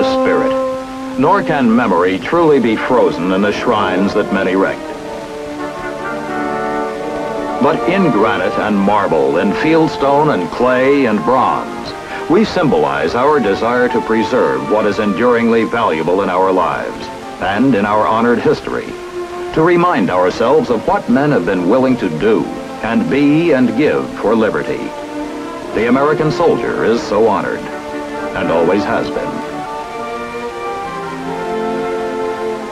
the spirit, nor can memory truly be frozen in the shrines that men erect. But in granite and marble, in fieldstone and clay and bronze, we symbolize our desire to preserve what is enduringly valuable in our lives and in our honored history, to remind ourselves of what men have been willing to do and be and give for liberty. The American soldier is so honored, and always has been.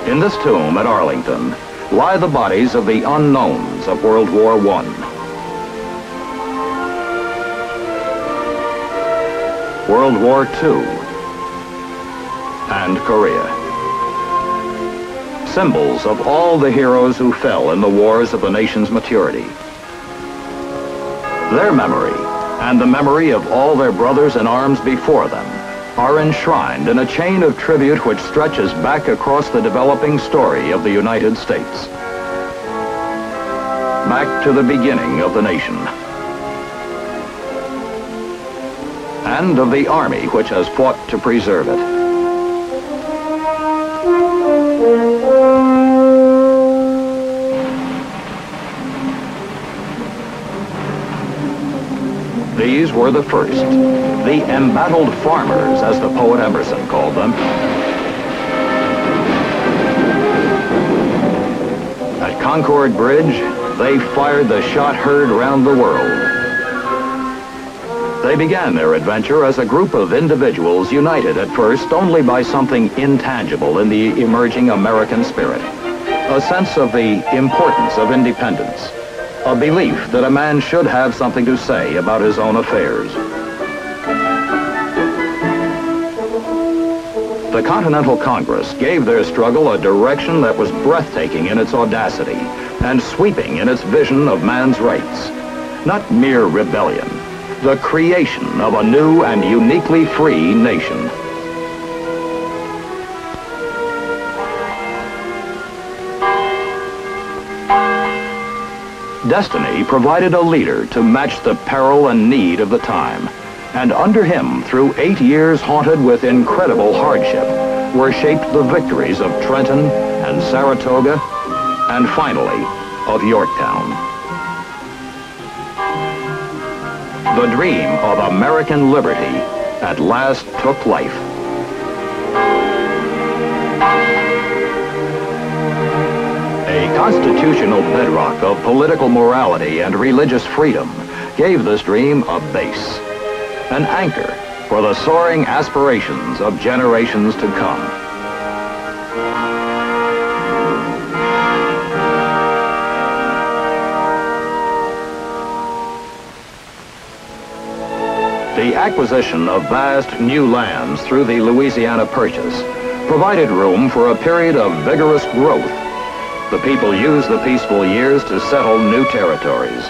In this tomb at Arlington lie the bodies of the unknowns of World War I. World War II, and Korea. Symbols of all the heroes who fell in the wars of the nation's maturity. Their memory, and the memory of all their brothers in arms before them, are enshrined in a chain of tribute which stretches back across the developing story of the United States. Back to the beginning of the nation. And of the army which has fought to preserve it. These were the first, the embattled farmers, as the poet Emerson called them. At Concord Bridge, they fired the shot heard round the world. They began their adventure as a group of individuals united at first only by something intangible in the emerging American spirit, a sense of the importance of independence, a belief that a man should have something to say about his own affairs. The Continental Congress gave their struggle a direction that was breathtaking in its audacity and sweeping in its vision of man's rights. Not mere rebellion, the creation of a new and uniquely free nation. Destiny provided a leader to match the peril and need of the time, and under him, through 8 years haunted with incredible hardship, were shaped the victories of Trenton and Saratoga, and finally, of Yorktown. The dream of American liberty at last took life. A constitutional bedrock of political morality and religious freedom gave this dream a base, an anchor for the soaring aspirations of generations to come. The acquisition of vast new lands through the Louisiana Purchase provided room for a period of vigorous growth. The people used the peaceful years to settle new territories.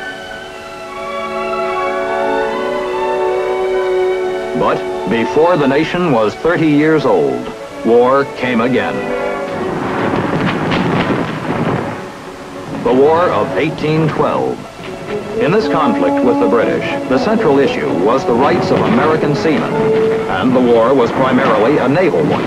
But before the nation was 30 years old, war came again. The War of 1812. In this conflict with the British, the central issue was the rights of American seamen, and the war was primarily a naval one.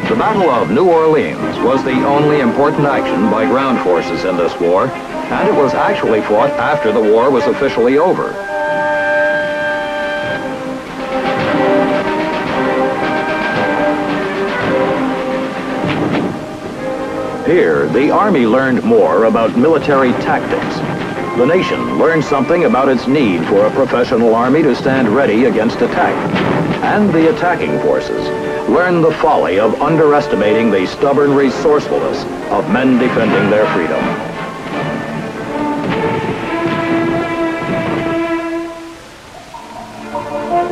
The Battle of New Orleans was the only important action by ground forces in this war, and it was actually fought after the war was officially over. Here, the Army learned more about military tactics. The nation learned something about its need for a professional army to stand ready against attack. And the attacking forces learned the folly of underestimating the stubborn resourcefulness of men defending their freedom.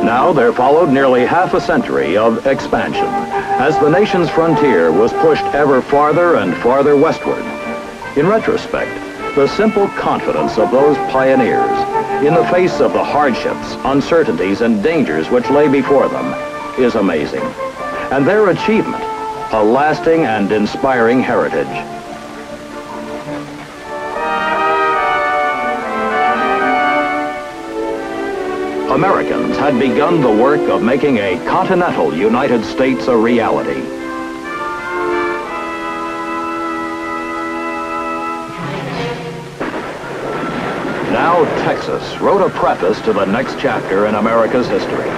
Now there followed nearly half a century of expansion as the nation's frontier was pushed ever farther and farther westward. In retrospect, the simple confidence of those pioneers in the face of the hardships, uncertainties, and dangers which lay before them is amazing. And their achievement, a lasting and inspiring heritage. Americans had begun the work of making a continental United States a reality. Now Texas wrote a preface to the next chapter in America's history,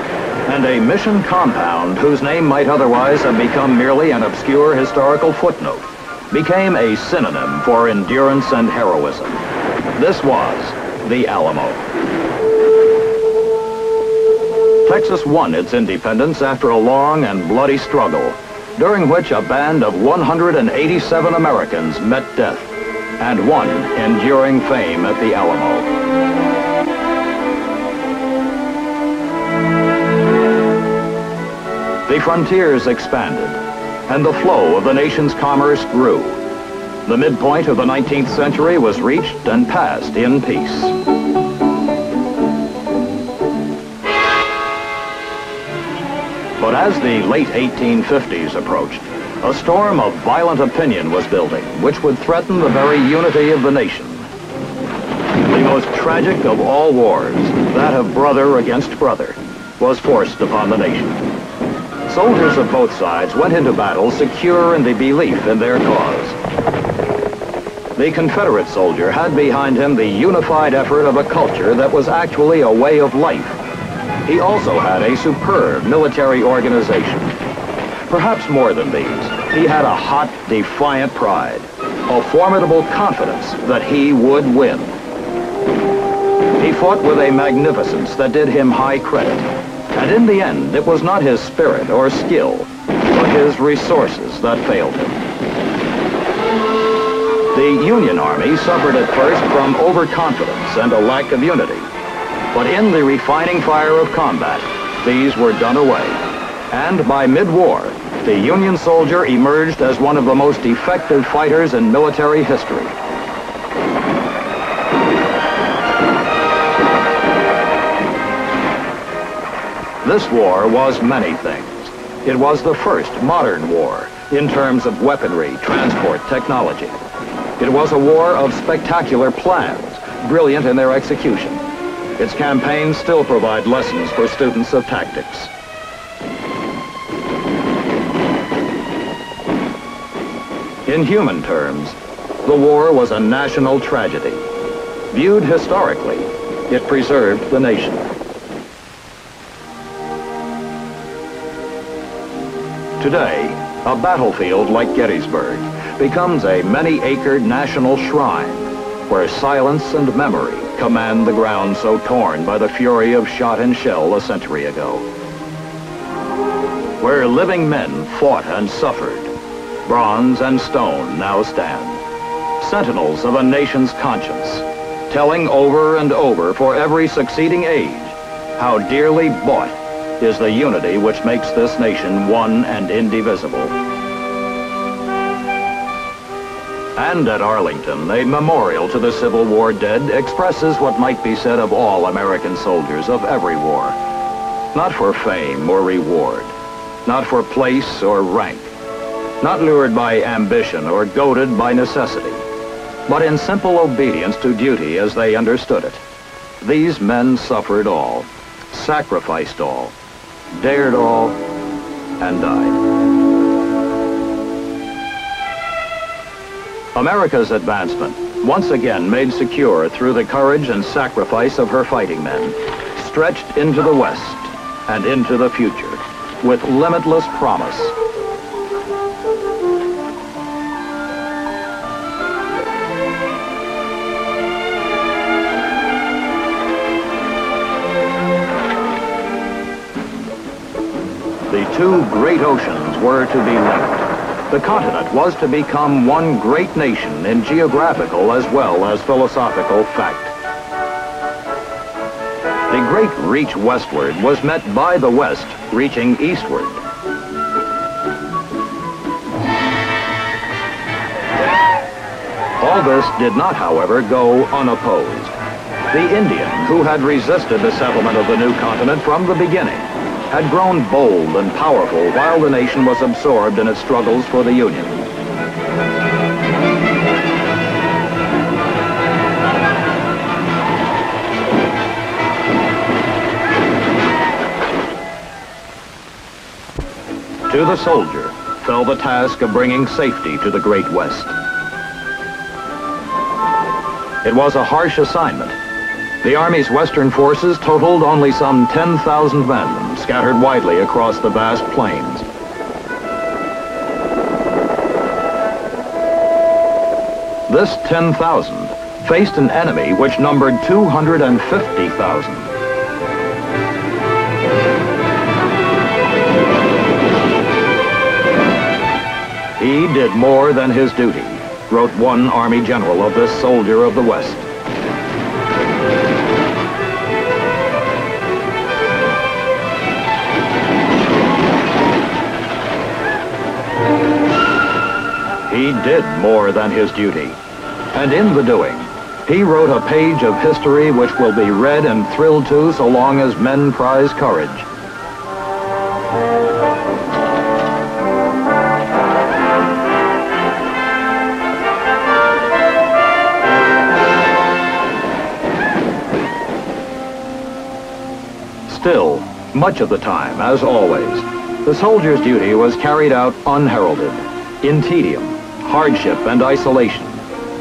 and a mission compound whose name might otherwise have become merely an obscure historical footnote became a synonym for endurance and heroism. This was the Alamo. Texas won its independence after a long and bloody struggle, during which a band of 187 Americans met death and won enduring fame at the Alamo. The frontiers expanded, and the flow of the nation's commerce grew. The midpoint of the 19th century was reached and passed in peace. But as the late 1850s approached, a storm of violent opinion was building, which would threaten the very unity of the nation. The most tragic of all wars, that of brother against brother, was forced upon the nation. Soldiers of both sides went into battle secure in the belief in their cause. The Confederate soldier had behind him the unified effort of a culture that was actually a way of life. He also had a superb military organization. Perhaps more than these, he had a hot, defiant pride, a formidable confidence that he would win. He fought with a magnificence that did him high credit, and in the end, it was not his spirit or skill, but his resources that failed him. The Union Army suffered at first from overconfidence and a lack of unity, but in the refining fire of combat, these were done away, and by mid-war, the Union soldier emerged as one of the most effective fighters in military history. This war was many things. It was the first modern war in terms of weaponry, transport, technology. It was a war of spectacular plans, brilliant in their execution. Its campaigns still provide lessons for students of tactics. In human terms, the war was a national tragedy. Viewed historically, it preserved the nation. Today, a battlefield like Gettysburg becomes a many-acred national shrine where silence and memory command the ground so torn by the fury of shot and shell a century ago. Where living men fought and suffered, bronze and stone now stand, sentinels of a nation's conscience, telling over and over for every succeeding age how dearly bought is the unity which makes this nation one and indivisible. And at Arlington, a memorial to the Civil War dead expresses what might be said of all American soldiers of every war. Not for fame or reward, not for place or rank, not lured by ambition or goaded by necessity, but in simple obedience to duty as they understood it. These men suffered all, sacrificed all, dared all, and died. America's advancement, once again made secure through the courage and sacrifice of her fighting men, stretched into the West and into the future with limitless promise. The two great oceans were to be linked. The continent was to become one great nation in geographical as well as philosophical fact. The great reach westward was met by the West reaching eastward. All this did not, however, go unopposed. The Indian, who had resisted the settlement of the new continent from the beginning, had grown bold and powerful while the nation was absorbed in its struggles for the Union. To the soldier fell the task of bringing safety to the Great West. It was a harsh assignment. The Army's Western forces totaled only some 10,000 men, scattered widely across the vast plains. This 10,000 faced an enemy which numbered 250,000. He did more than his duty, wrote one Army general of this soldier of the West. He did more than his duty, and in the doing, he wrote a page of history which will be read and thrilled to so long as men prize courage. Still, much of the time, as always, the soldier's duty was carried out unheralded, in tedium, hardship, and isolation,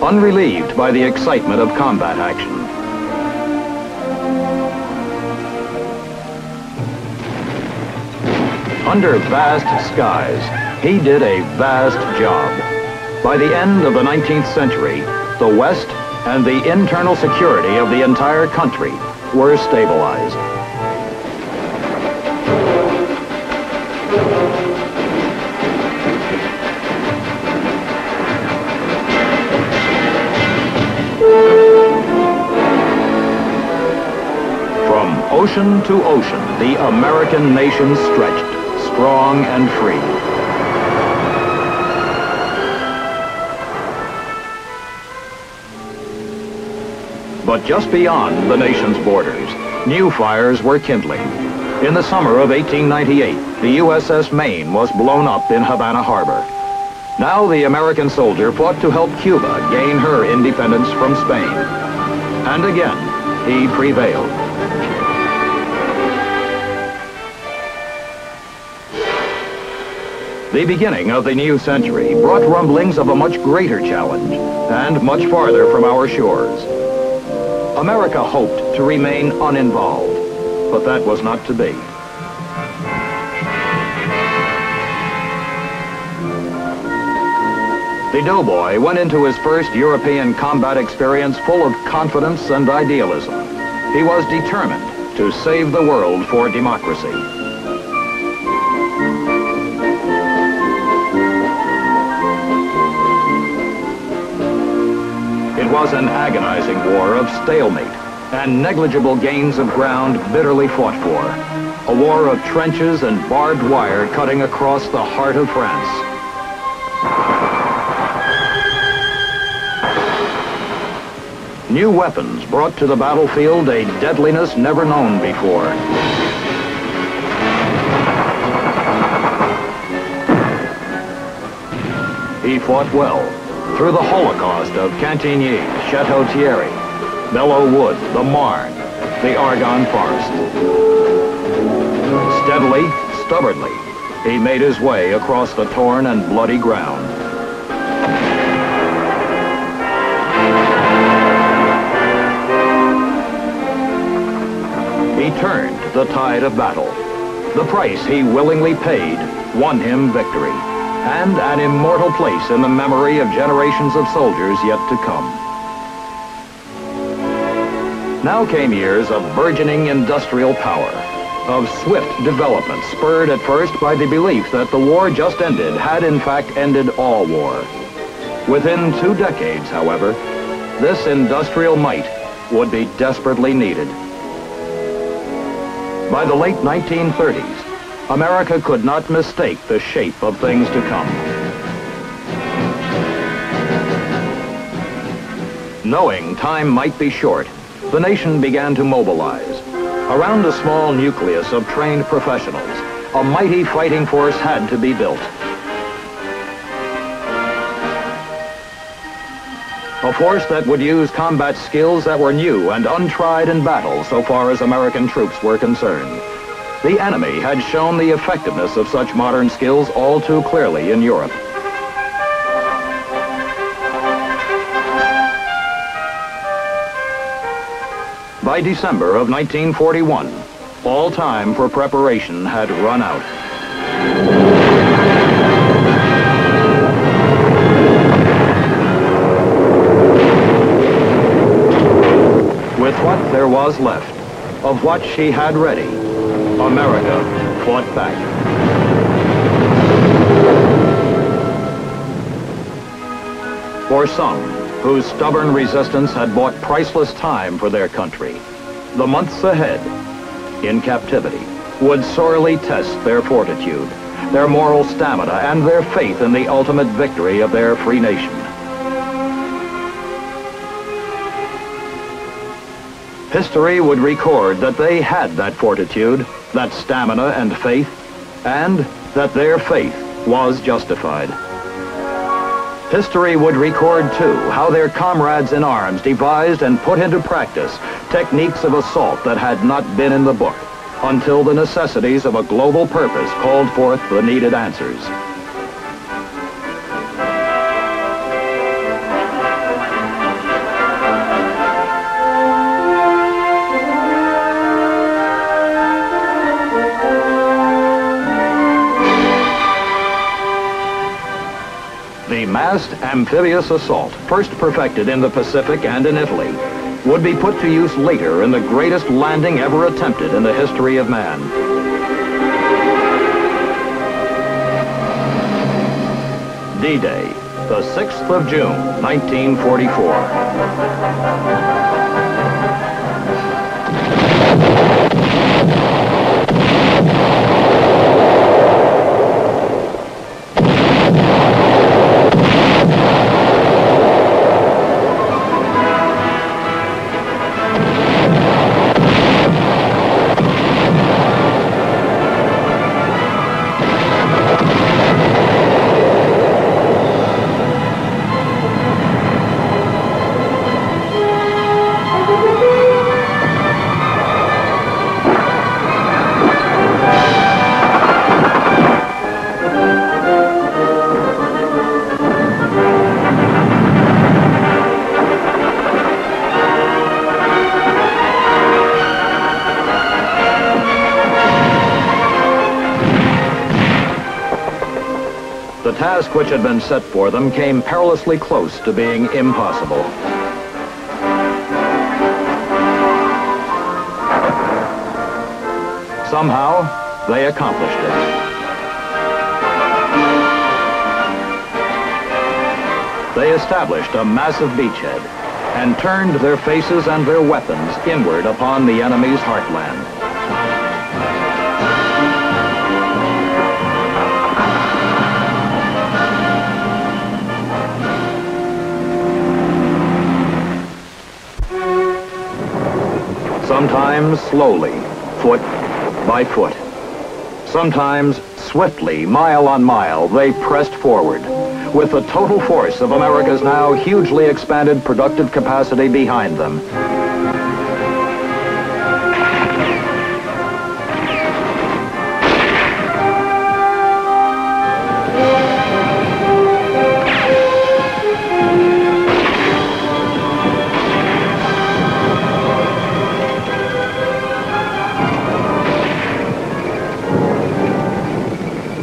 unrelieved by the excitement of combat action. Under vast skies, he did a vast job. By the end of the 19th century, the West and the internal security of the entire country were stabilized. From ocean to ocean, the American nation stretched, strong and free. But just beyond the nation's borders, new fires were kindling. In the summer of 1898, the USS Maine was blown up in Havana Harbor. Now the American soldier fought to help Cuba gain her independence from Spain. And again, he prevailed. The beginning of the new century brought rumblings of a much greater challenge and much farther from our shores. America hoped to remain uninvolved, but that was not to be. The doughboy went into his first European combat experience full of confidence and idealism. He was determined to save the world for democracy. It was an agonizing war of stalemate and negligible gains of ground bitterly fought for. A war of trenches and barbed wire cutting across the heart of France. New weapons brought to the battlefield a deadliness never known before. He fought well through the Holocaust of Cantigny, Château-Thierry, Belleau Wood, the Marne, the Argonne Forest. Steadily, stubbornly, he made his way across the torn and bloody ground. He turned the tide of battle. The price he willingly paid won him victory and an immortal place in the memory of generations of soldiers yet to come. Now came years of burgeoning industrial power, of swift development spurred at first by the belief that the war just ended had in fact ended all war. Within 2 decades, however, this industrial might would be desperately needed. By the late 1930s, America could not mistake the shape of things to come. Knowing time might be short, the nation began to mobilize. Around a small nucleus of trained professionals, a mighty fighting force had to be built. A force that would use combat skills that were new and untried in battle so far as American troops were concerned. The enemy had shown the effectiveness of such modern skills all too clearly in Europe. By December of 1941, all time for preparation had run out. With what there was left, of what she had ready, America fought back. For some, whose stubborn resistance had bought priceless time for their country, the months ahead, in captivity, would sorely test their fortitude, their moral stamina, and their faith in the ultimate victory of their free nation. History would record that they had that fortitude, that stamina and faith, and that their faith was justified. History would record, too, how their comrades in arms devised and put into practice techniques of assault that had not been in the book, until the necessities of a global purpose called forth the needed answers. The massed amphibious assault, first perfected in the Pacific and in Italy, would be put to use later in the greatest landing ever attempted in the history of man. D-Day, the 6th of June, 1944. The task which had been set for them came perilously close to being impossible. Somehow, they accomplished it. They established a massive beachhead and turned their faces and their weapons inward upon the enemy's heartland. Sometimes slowly, foot by foot. Sometimes swiftly, mile on mile, they pressed forward, with the total force of America's now hugely expanded productive capacity behind them.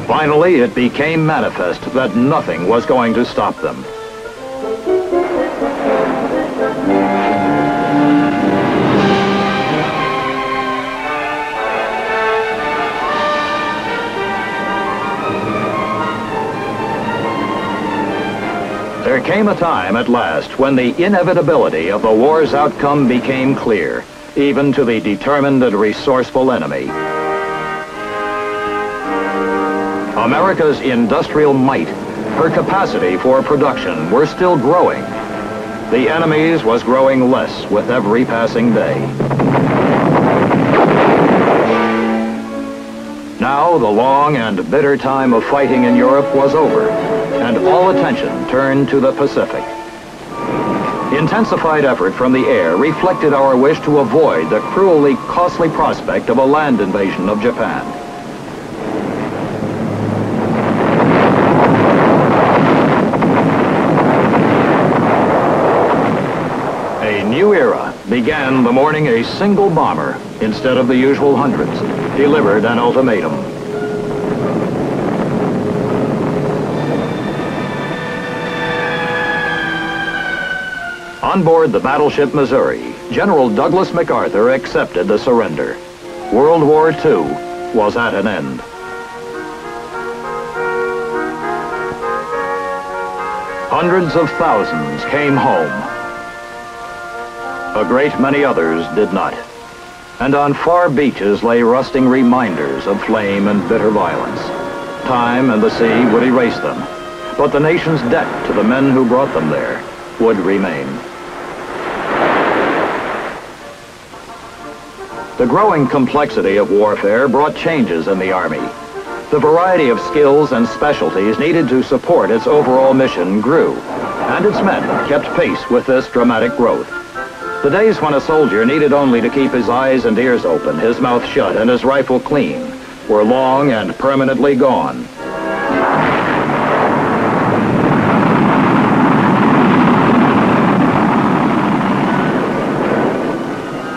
Finally, it became manifest that nothing was going to stop them. There came a time at last when the inevitability of the war's outcome became clear, even to the determined and resourceful enemy. America's industrial might, her capacity for production were still growing. The enemy's was growing less with every passing day. Now the long and bitter time of fighting in Europe was over, and all attention turned to the Pacific. Intensified effort from the air reflected our wish to avoid the cruelly costly prospect of a land invasion of Japan. A new era began the morning a single bomber, instead of the usual hundreds, delivered an ultimatum. On board the battleship Missouri, General Douglas MacArthur accepted the surrender. World War II was at an end. Hundreds of thousands came home. A great many others did not. And on far beaches lay rusting reminders of flame and bitter violence. Time and the sea would erase them, but the nation's debt to the men who brought them there would remain. The growing complexity of warfare brought changes in the Army. The variety of skills and specialties needed to support its overall mission grew, and its men kept pace with this dramatic growth. The days when a soldier needed only to keep his eyes and ears open, his mouth shut, and his rifle clean were long and permanently gone.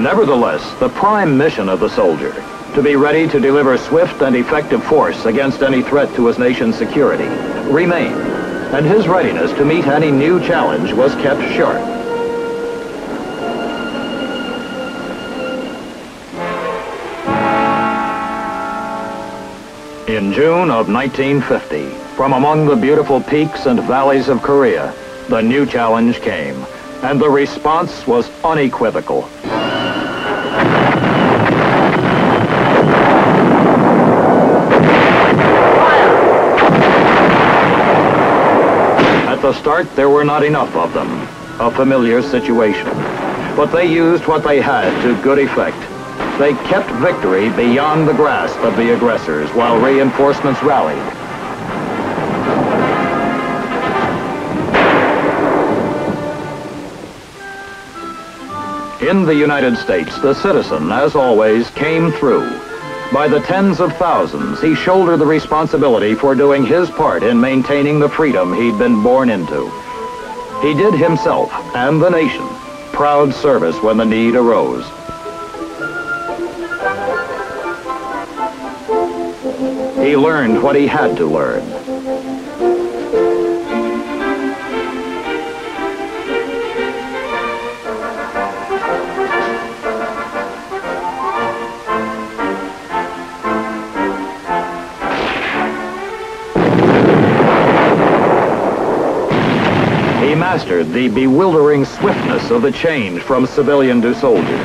Nevertheless, the prime mission of the soldier, to be ready to deliver swift and effective force against any threat to his nation's security, remained, and his readiness to meet any new challenge was kept sharp. In June of 1950, from among the beautiful peaks and valleys of Korea, the new challenge came, and the response was unequivocal. At the start, there were not enough of them, a familiar situation. But they used what they had to good effect. They kept victory beyond the grasp of the aggressors while reinforcements rallied. In the United States, the citizen, as always, came through. By the tens of thousands, he shouldered the responsibility for doing his part in maintaining the freedom he'd been born into. He did himself and the nation proud service when the need arose. He learned what he had to learn. He mastered the bewildering swiftness of the change from civilian to soldier.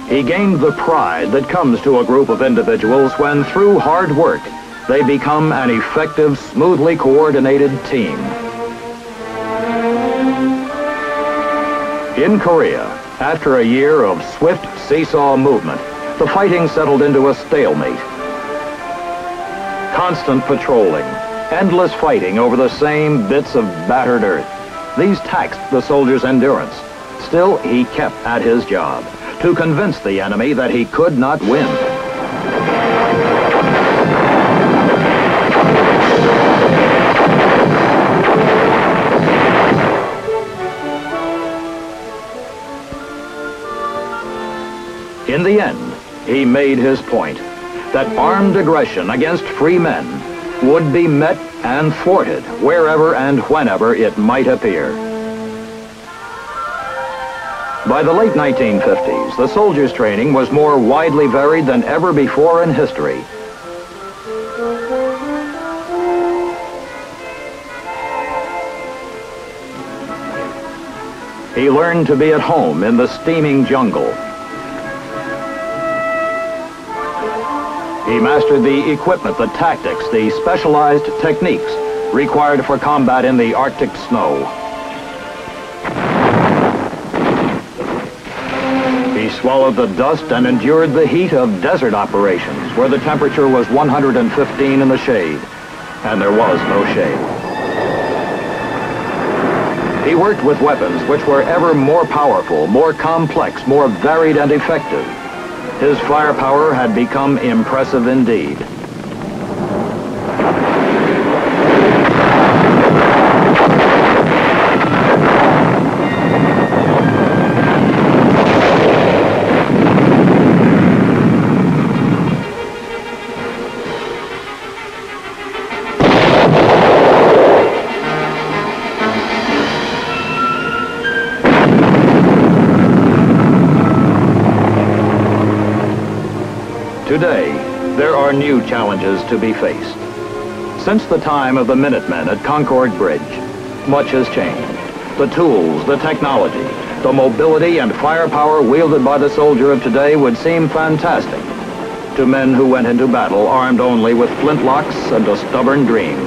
He gained the pride that comes to a group of individuals when, through hard work, they become an effective, smoothly coordinated team. In Korea, after a year of swift seesaw movement, the fighting settled into a stalemate. Constant patrolling, endless fighting over the same bits of battered earth. These taxed the soldier's endurance. Still, he kept at his job, to convince the enemy that he could not win. In the end, he made his point, that armed aggression against free men would be met and thwarted wherever and whenever it might appear. By the late 1950s, the soldiers' training was more widely varied than ever before in history. He learned to be at home in the steaming jungle. He mastered the equipment, the tactics, the specialized techniques required for combat in the Arctic snow. He swallowed the dust and endured the heat of desert operations where the temperature was 115 in the shade and there was no shame. He worked with weapons which were ever more powerful, more complex, more varied and effective. His firepower had become impressive indeed. Today, there are new challenges to be faced. Since the time of the Minutemen at Concord Bridge, much has changed. The tools, the technology, the mobility and firepower wielded by the soldier of today would seem fantastic to men who went into battle armed only with flintlocks and a stubborn dream.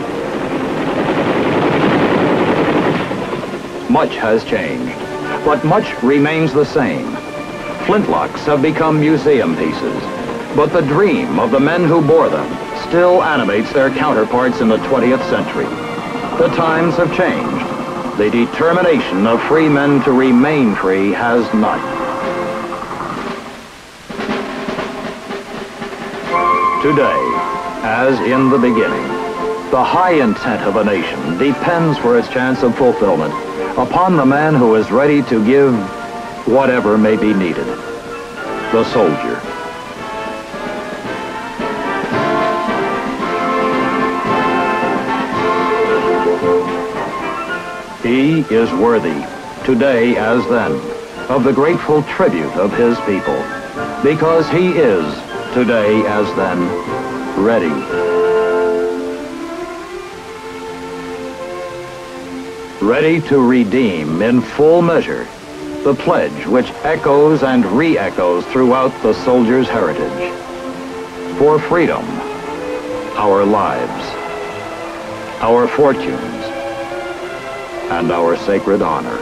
Much has changed, but much remains the same. Flintlocks have become museum pieces, but the dream of the men who bore them still animates their counterparts in the 20th century. The times have changed. The determination of free men to remain free has not. Today, as in the beginning, the high intent of a nation depends for its chance of fulfillment upon the man who is ready to give whatever may be needed. The soldier. He is worthy, today as then, of the grateful tribute of his people, because he is, today as then, ready. Ready to redeem in full measure the pledge which echoes and re-echoes throughout the soldier's heritage. For freedom, our lives, our fortunes, and our sacred honor.